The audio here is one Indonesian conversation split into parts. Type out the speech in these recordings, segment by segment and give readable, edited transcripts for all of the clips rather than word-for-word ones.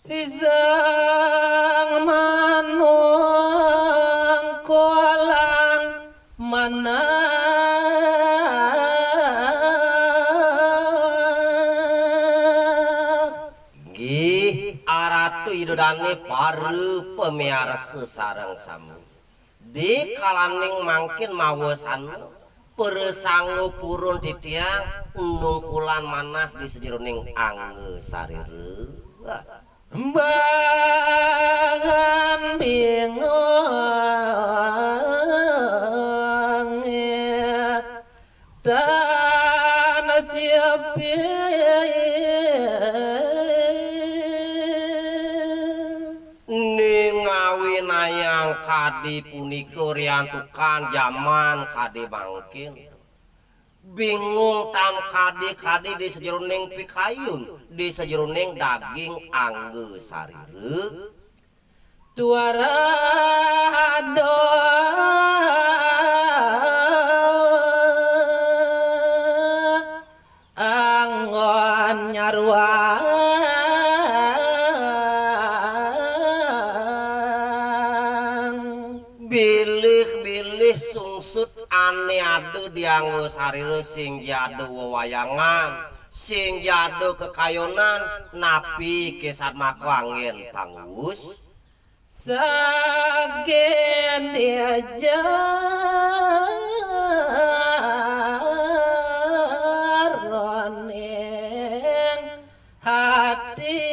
Isang manung kolang mana Gih aratu idodane paru pemiara sesarang samu di kalaning mangkin mawesan peresanggu purun titiang nungkulan manah di sejeroning angge sariru Bagan bingung dan siapi ngawin ayang kadi punika riantukan zaman kadi bangkin bingung tan kadi di sejeroning pikayun di sejeroning daging angge sariru tuara anggon nyarwa bilih sungsut ane adu dianggo sariru sing jadu wewayangan sing jadu kekayonan napi kesat makwangin pangus sagen diajaroning hati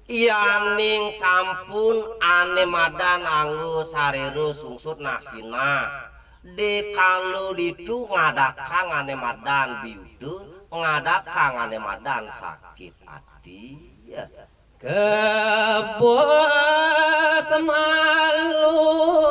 yaning sampun ane madan anggo sariru sungsut naksina de kalau ditu ngadakang ane madan biudu ngadakang ane madan sakit hati ya. Kebos maluap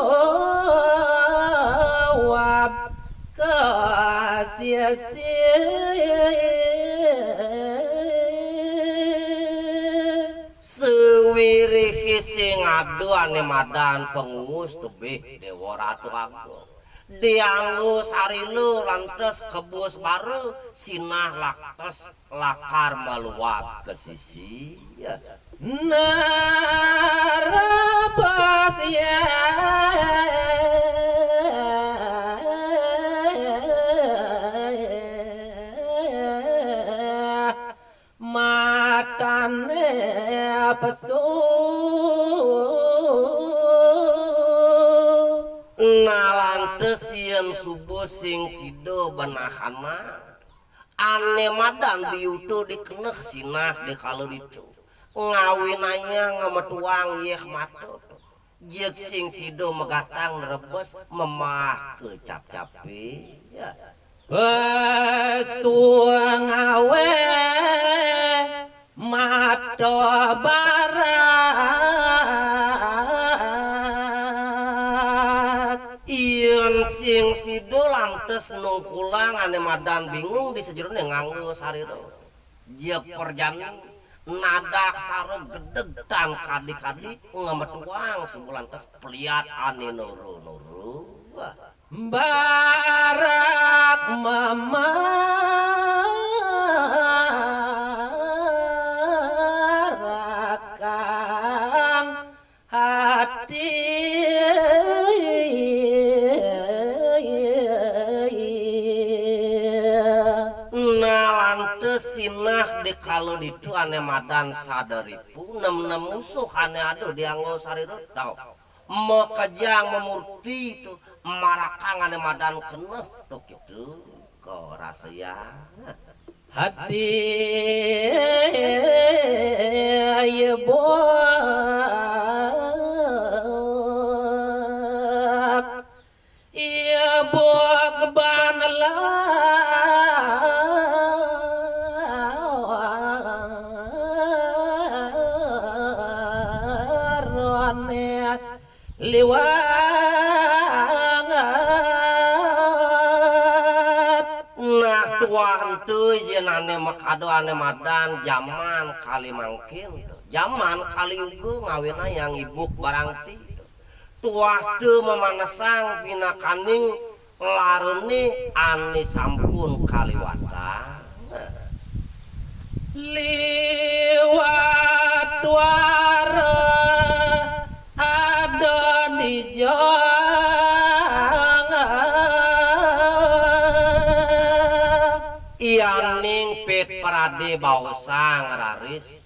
sewirih sing adu ane madan pengus tebih dewa ratu agung dianggo sarilu lantes kebus baru sinah laktes lakar meluap ke sisi ya. Narabas ya matane pesu nalantes yen subuh sing sido benahana ane madan biutu dikenek sinah de kalau ditu ngawinanya ngametuang yeh matot jek sing sido megatang rebes memah kecap-capi ya. Besuang awe mato barat yen sing sido lantes nungkulang ane madan bingung di sejeroning nganggo sariro jek perjani nadak saro gedeg tan kadi-kadi ngametuang sebulan tes peliat ane nuru-nuru barak memarakang hati sinah de kalau ditu ane madan sadaripu nem musuh ane ado dianggo sariru tau mau kejang memurti itu marakang ane madan keneh tok itu kok rasa ya hati ya bok ya bok banala liwangat nah tuan tuh jenane makado ane madan zaman kali mangkin zaman kali ugu ngawina yang ibuk barang ti tuah tuh memanasang pinakaning larune ane sampun kaliwatan liwat wara ada di ianing pet parade bausang raris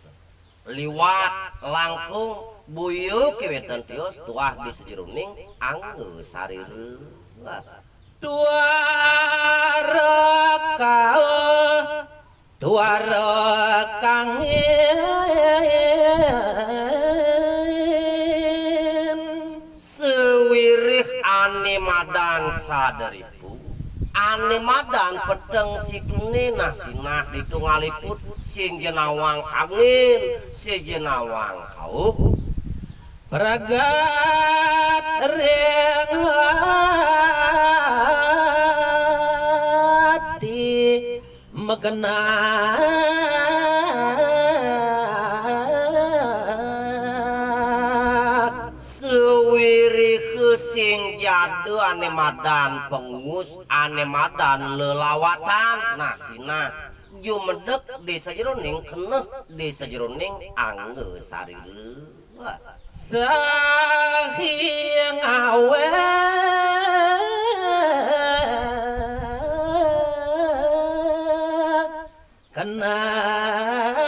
liwat langkung buyuk kewetan tios tuah di sejeruning angge sariru duara kau duara kangin sewirih ane madan sadaripu ane madan pedeng situne nasinah ditungaliput sing jenawang kangin si jenawang kau Pragat reng hati megena sewiri sing jadu ane madan pengus ane madan lelawatan nah sina jumedek desa jeroning keneh desa jeroning angge sariru Sahing awe kenapa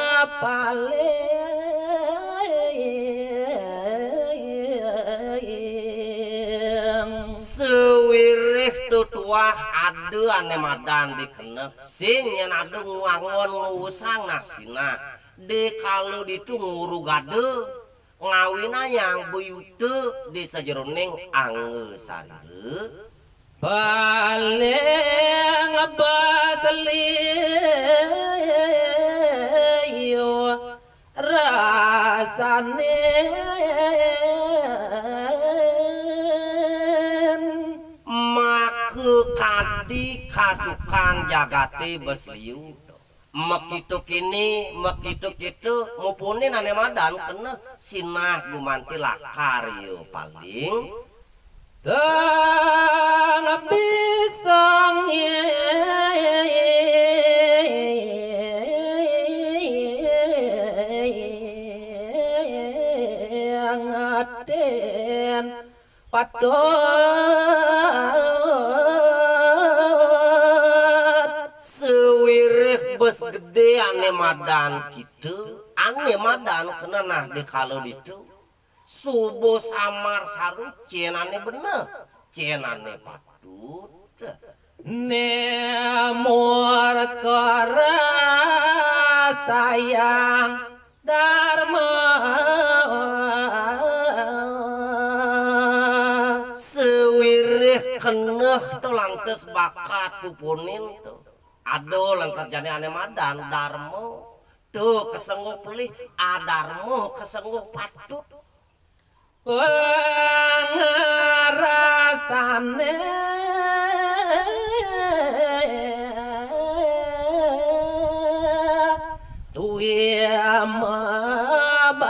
sewirih tutuah adu ane madan dikeneh sing yen adu nguangon ngusang nah sina de kalau ditu nguru gade ngawina yang buyute di sajeroning angge sariru paling basliyo rasane maku kadi kasukan jagate besliu mekitu kini mekitu kitu mupunin ane madan kena sinah gumanti lakar yo paling tang pisang yang aten padot sewirih bes gede ane madan kitu ane madan kena nah di kalau ditu subuh samar saru cienane bener cienane patut nemur kara sayang dharma sewirih keneh tuh lantes bakat pupunin tuh ado lantas jane ane madan darmo tuh kesengguh pelih adarmo kesengguh patut pengerasane tuya mabade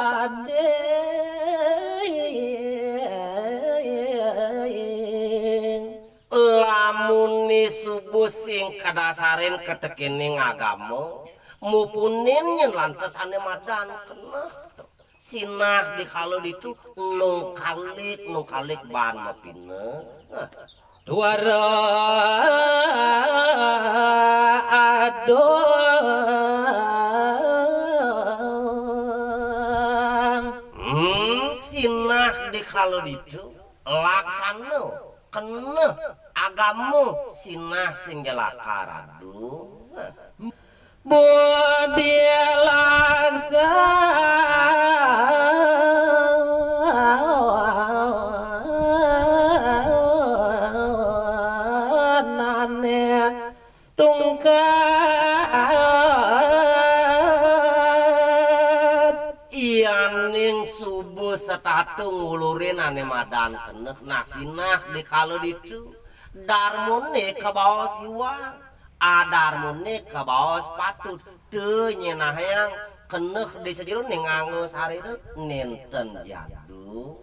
lamuni subuh sing kadasarin ketekening agama mupunin yen lantas ane madan keneh tuh sinah di kalau ditu nung kalik ban mapine duara adong sinah di kalau ditu laksana keneh agamu sinah sing jelakar aduh budi laksanane tungkas ianing subuh setatu ngulurin ane madan keneh nah sinah di kalau ditu darmune ke bawah siwang adarmune ke bawah patut teu nyenah yang keneh di sajeroning nganggo sarireuk nenten jadu